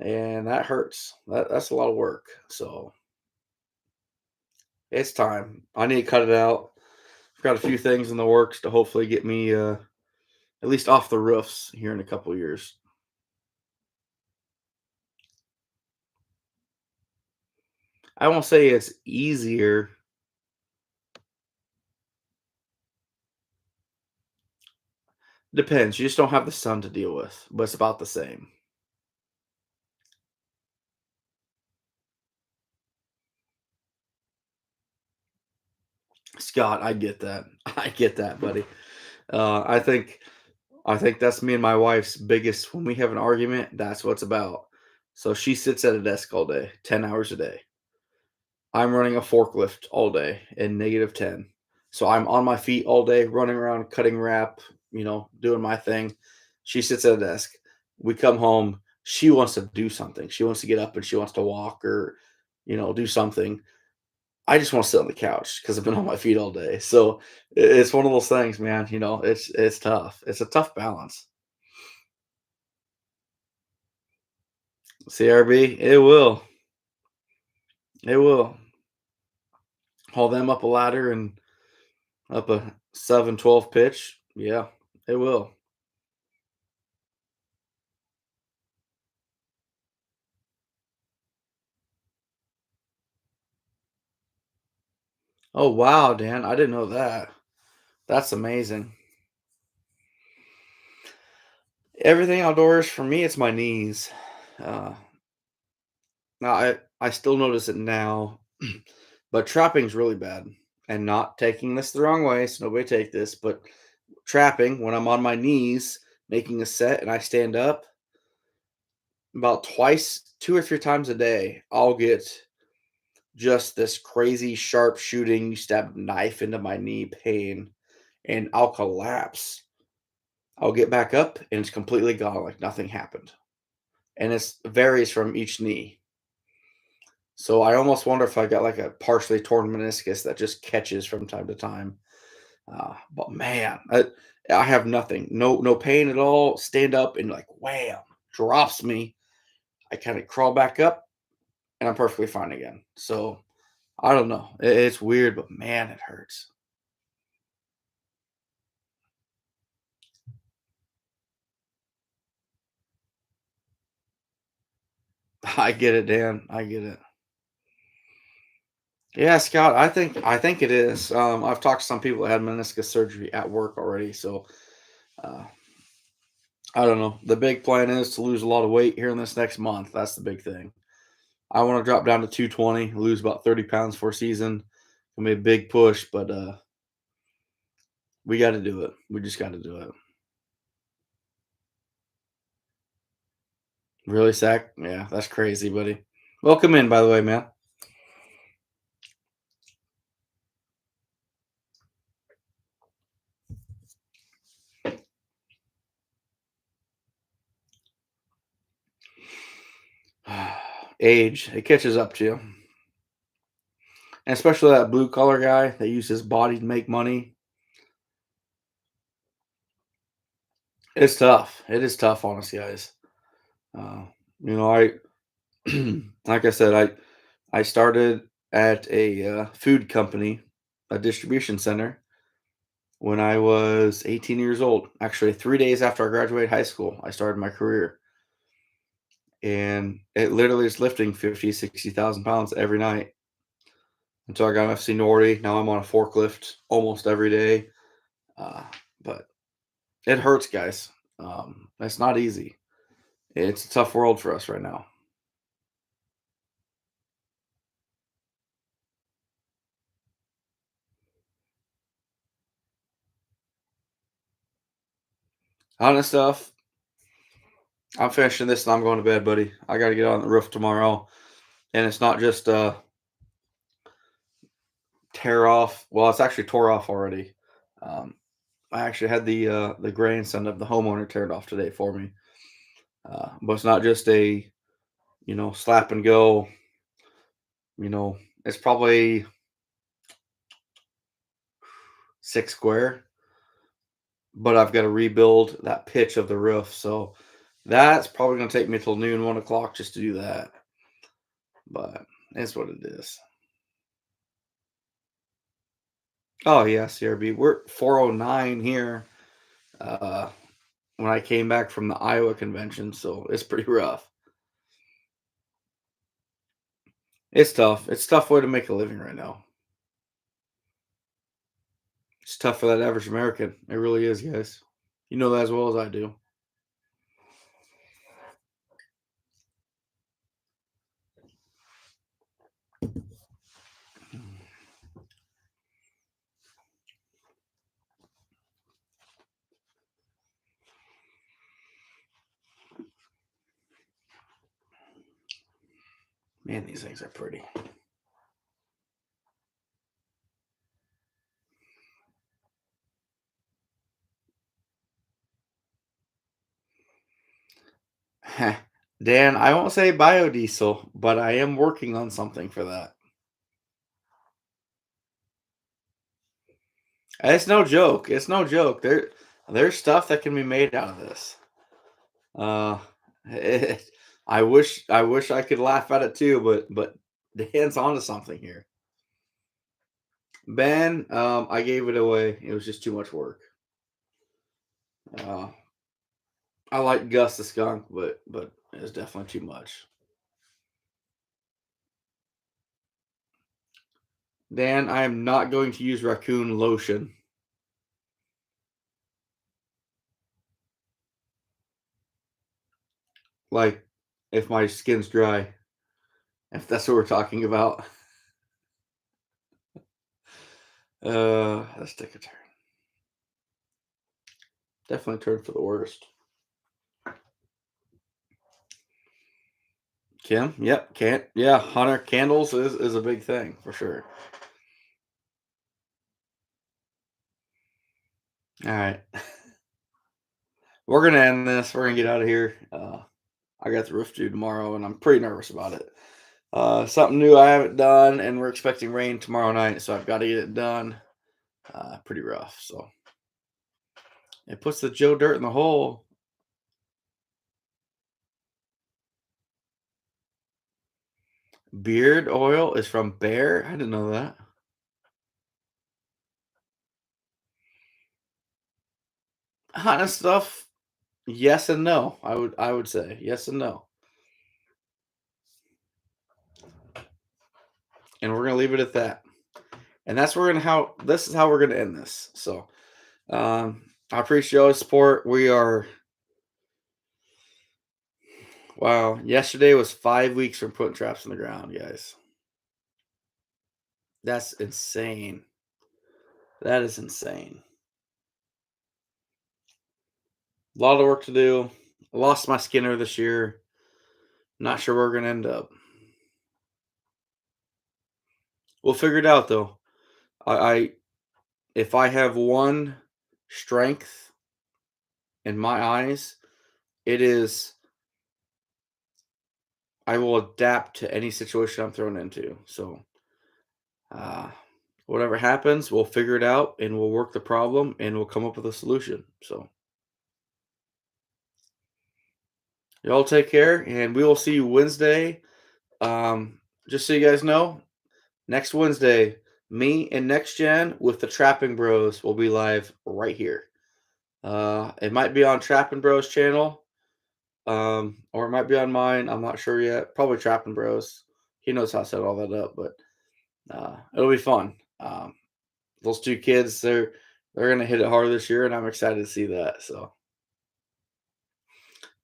and that hurts. That's a lot of work. So it's time. I need to cut it out. I've got a few things in the works to hopefully get me at least off the roofs here in a couple of years. I won't say it's easier. Depends. You just don't have the sun to deal with, but it's about the same. Scott, I get that. I get that, buddy. I think that's me and my wife's biggest when we have an argument, that's what it's about. So she sits at a desk all day, 10 hours a day. I'm running a forklift all day in -10. So I'm on my feet all day, running around, cutting wrap, doing my thing. She sits at a desk. We come home. She wants to do something. She wants to get up and she wants to walk or, do something. I just want to sit on the couch because I've been on my feet all day. So it's one of those things, man. It's tough. It's a tough balance. CRB, it will. It will. Haul them up a ladder and up a 7-12 pitch. Yeah, it will. Oh wow, Dan. I didn't know that. That's amazing. Everything outdoors for me, it's my knees. Uh, Now I still notice it now, but trapping's really bad. And not taking this the wrong way, so nobody take this, but trapping when I'm on my knees making a set and I stand up, about twice, 2 or 3 times a day, I'll get just this crazy sharp shooting, you stab knife into my knee pain, and I'll collapse. I'll get back up and it's completely gone, like nothing happened. And it varies from each knee. So I almost wonder if I got like a partially torn meniscus that just catches from time to time. But man, I have nothing, no pain at all. Stand up and like wham, drops me. I kind of crawl back up and I'm perfectly fine again. So I don't know. It's weird, but man, it hurts. I get it, Dan. I get it. Yeah, Scott. I think it is. I've talked to some people that had meniscus surgery at work already. So uh, I don't know. The big plan is to lose a lot of weight here in this next month. That's the big thing. I want to drop down to 220, lose about 30 pounds for season. Gonna be a big push, but we got to do it. We just got to do it. Really, Sack? Yeah, that's crazy, buddy. Welcome in, by the way, man. Age, it catches up to you, and especially that blue collar guy that used his body to make money. It's tough. It is tough, honestly, guys. Uh, I like I said, I started at a food company, a distribution center, when I was 18 years old. Actually, 3 days after I graduated high school, I started my career, and it literally is lifting 50, 60,000 pounds every night until I got enough seniority. Now I'm on a forklift almost every day, uh, but it hurts, guys. It's not easy. It's a tough world for us right now. Honest stuff. I'm finishing this and I'm going to bed, buddy. I got to get on the roof tomorrow, and it's not just tear off. Well, it's actually tore off already. Um, I actually had the grandson of the homeowner tear it off today for me. But it's not just a slap and go. It's probably 6 square, but I've got to rebuild that pitch of the roof. So that's probably going to take me till noon, 1 o'clock just to do that. But it's what it is. Oh yeah, CRB. We're 409 here. Uh, when I came back from the Iowa convention, so it's pretty rough. It's tough. It's a tough way to make a living right now. It's tough for that average American. It really is, guys. You know that as well as I do. Man, these things are pretty. Dan, I won't say biodiesel, but I am working on something for that. It's no joke. It's no joke. There's stuff that can be made out of this. Uh, I wish I could laugh at it too, but Dan's onto something here. Ben, I gave it away. It was just too much work. Uh, I like Gus the skunk, but it was definitely too much. Dan, I am not going to use raccoon lotion. Like if my skin's dry, if that's what we're talking about. Let's take a turn. Definitely turn for the worst. Kim, yep, can't yeah, Hunter candles is a big thing for sure. All right. We're gonna end this. We're gonna get out of here. I got the roof due tomorrow, and I'm pretty nervous about it. Something new I haven't done, and we're expecting rain tomorrow night, so I've got to get it done. Pretty rough. So it puts the Joe dirt in the hole. Beard oil is from Bear. I didn't know that. Hot stuff. Yes and no. I would say yes and no, and we're gonna leave it at that. And that's where gonna how this is how we're gonna end this. So I appreciate all the support. We are wow. Yesterday was 5 weeks from putting traps in the ground, guys. That's insane. That is insane. A lot of work to do. I lost my Skinner this year. Not sure where we're gonna end up. We'll figure it out though. I if I have one strength in my eyes, it is I will adapt to any situation I'm thrown into. So uh whatever happens, we'll figure it out and we'll work the problem and we'll come up with a solution. So y'all take care and we will see you Wednesday. Just so you guys know, next Wednesday, me and Next Gen with the Trapping Bros will be live right here. It might be on Trapping Bros channel, or it might be on mine. I'm not sure yet. Probably Trapping Bros. He knows how to set all that up, but it'll be fun. Those two kids, they're gonna hit it hard this year, and I'm excited to see that. So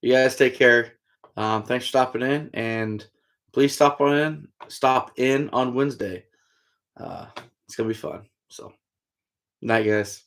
you guys take care. Thanks for stopping in, and please stop in on Wednesday. Uh, it's gonna be fun. So, night, guys.